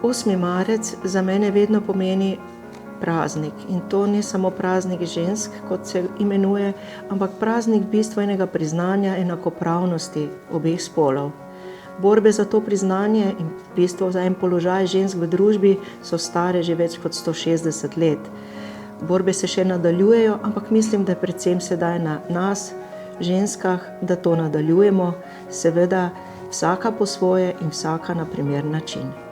8. marec za mene vedno pomeni praznik in to ni samo praznik žensk, kot se imenuje, ampak praznik bistvenega priznanja enakopravnosti obeh spolov. Borbe za to priznanje in v bistvu za en položaj žensk v družbi so stare že več kot 160 let. Borbe se še nadaljujejo, ampak mislim, da je predvsem sedaj na nas, ženskah, da to nadaljujemo, seveda vsaka po svoje in vsaka na primeren način.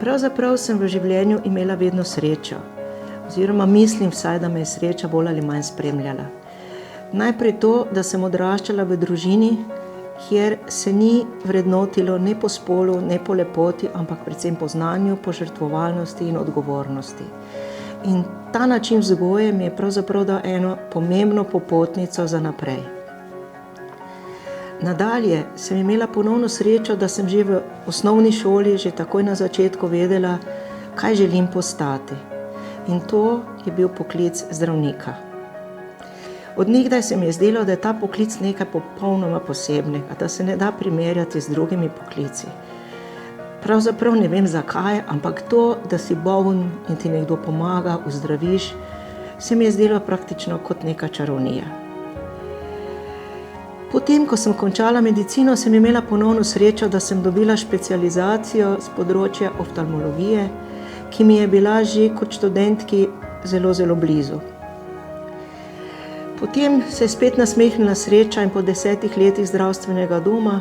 Pravzaprav sem v življenju imela vedno srečo, oziroma mislim vsaj, da me je sreča bolj ali manj spremljala. Najprej to, da sem odraščala v družini, kjer se ni vrednotilo ne po spolu, ne po lepoti, ampak predvsem po znanju, požrtvovalnosti in odgovornosti. In ta način vzgoje mi je pravzaprav dal eno pomembno popotnico za naprej. Nadalje sem imela ponovno srečo, da sem že v osnovni šoli, že takoj na začetku vedela, kaj želim postati. In to je bil poklic zdravnika. Od nekdaj se mi je zdelo, da je ta poklic nekaj popolnoma posebnega, da se ne da primerjati z drugimi poklici. Pravzaprav ne vem zakaj, ampak to, da si bolen in ti nekdo pomaga, ozdraviš, se mi je zdelo praktično kot neka čarovnija. Potem, ko sem končala medicino, sem imela ponovno srečo, da sem dobila specializacijo z področja oftalmologije, ki mi je bila že kot študentki zelo, zelo blizu. Potem se je spet nasmehnila sreča in po 10 letih zdravstvenega doma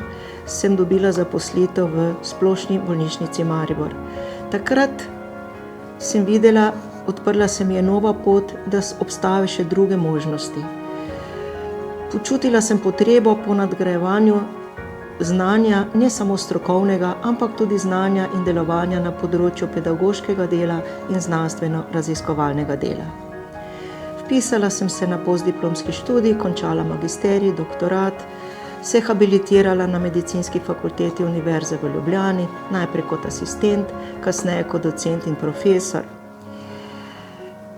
sem dobila zaposlitev v Splošni bolnišnici Maribor. Takrat sem videla, odprla se mi je nova pot, da obstajajo še druge možnosti. Počutila sem potrebo po nadgrajevanju znanja, ne samo strokovnega, ampak tudi znanja in delovanja na področju pedagoškega dela in znanstveno-raziskovalnega dela. Vpisala sem se na postdiplomski študij, končala magisterij, doktorat, se habilitirala na Medicinski fakulteti Univerze v Ljubljani, najprej kot asistent, kasneje kot docent in profesor.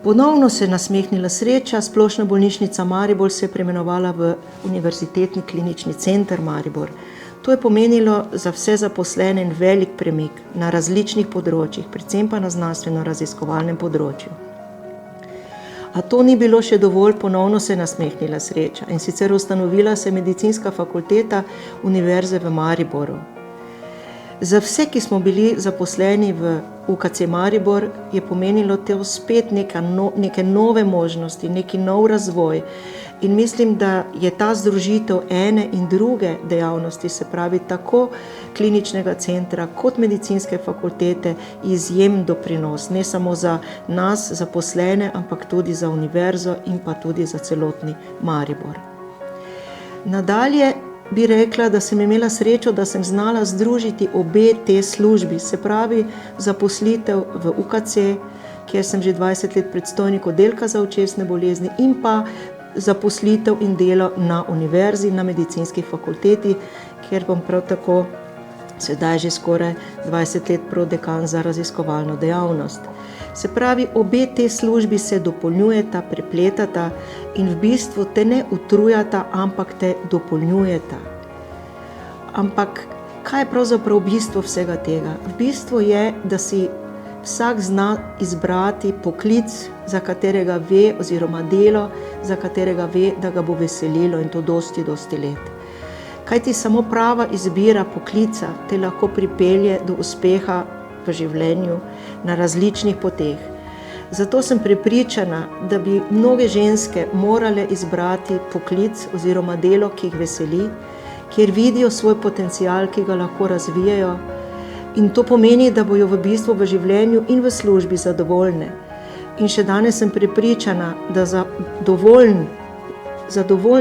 Ponovno se je nasmehnila sreča, Splošna bolnišnica Maribor se je preimenovala v Univerzitetni klinični center Maribor. To je pomenilo za vse zaposlene en velik premik na različnih področjih, predvsem pa na znanstveno-raziskovalnem področju. A to ni bilo še dovolj, ponovno se je nasmehnila sreča in sicer ustanovila se Medicinska fakulteta Univerze v Mariboru. Za vse, ki smo bili zaposleni v UKC Maribor, je pomenilo to spet neke nove možnosti, neki nov razvoj. In mislim, da je ta združitev ene in druge dejavnosti, se pravi tako kliničnega centra kot medicinske fakultete, izjemen doprinos, ne samo za nas, zaposlene, ampak tudi za univerzo in pa tudi za celotni Maribor. Nadalje bi rekla, da sem imela srečo, da sem znala združiti obe te službi, se pravi zaposlitev v UKC, kjer sem že 20 let predstojnik oddelka za očesne bolezni, in pa zaposlitev in delo na univerzi, na medicinski fakulteti, kjer bom prav tako sedaj že skoraj 20 let prodekan za raziskovalno dejavnost. Se pravi, obe te službi se dopolnjujeta, prepletata in v bistvu te ne utrujata, ampak te dopolnjujeta. Ampak kaj je pravzaprav bistvo vsega tega? V bistvu je, da si vsak zna izbrati poklic, za katerega ve, oziroma delo, za katerega ve, da ga bo veselilo in to dosti let. Kajti samo prava izbira poklica te lahko pripelje do uspeha v življenju na različnih poteh. Zato sem prepričana, da bi mnoge ženske morale izbrati poklic oziroma delo, ki jih veseli, kjer vidijo svoj potencial, ki ga lahko razvijajo. In to pomeni, da bojo v bistvu v življenju in v službi zadovoljne. In še danes sem prepričana, da zadovoljen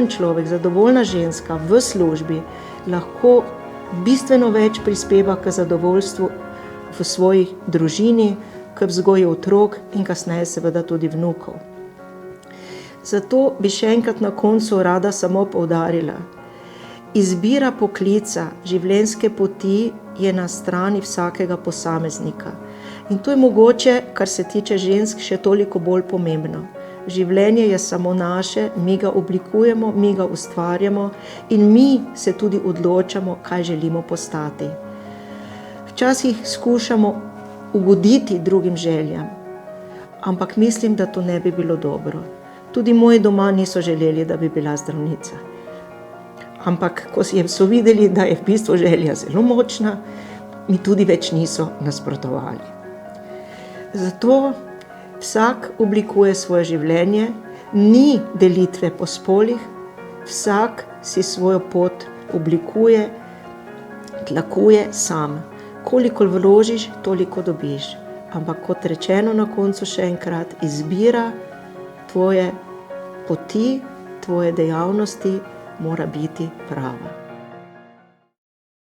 človek, zadovoljna ženska v službi lahko bistveno več prispeva k zadovoljstvu v svoji družini, k vzgoji otrok in kasneje seveda tudi vnukov. Zato bi še enkrat na koncu rada samo poudarila. Izbira poklica, življenjske poti je na strani vsakega posameznika. In to je mogoče, kar se tiče žensk, še toliko bolj pomembno. Življenje je samo naše, mi ga oblikujemo, mi ga ustvarjamo in mi se tudi odločamo, kaj želimo postati. Včasih skušamo ugoditi drugim željam, ampak mislim, da to ne bi bilo dobro. Tudi moji doma niso želeli, da bi bila zdravnica. Ampak ko so videli, da je v bistvu želja zelo močna, mi tudi več niso nasprotovali. Zato vsak oblikuje svoje življenje, ni delitve po spolih, vsak si svojo pot oblikuje, tlakuje sam. Koliko vložiš, toliko dobiš. Ampak kot rečeno na koncu še enkrat, izbira tvoje poti, tvoje dejavnosti mora biti prava.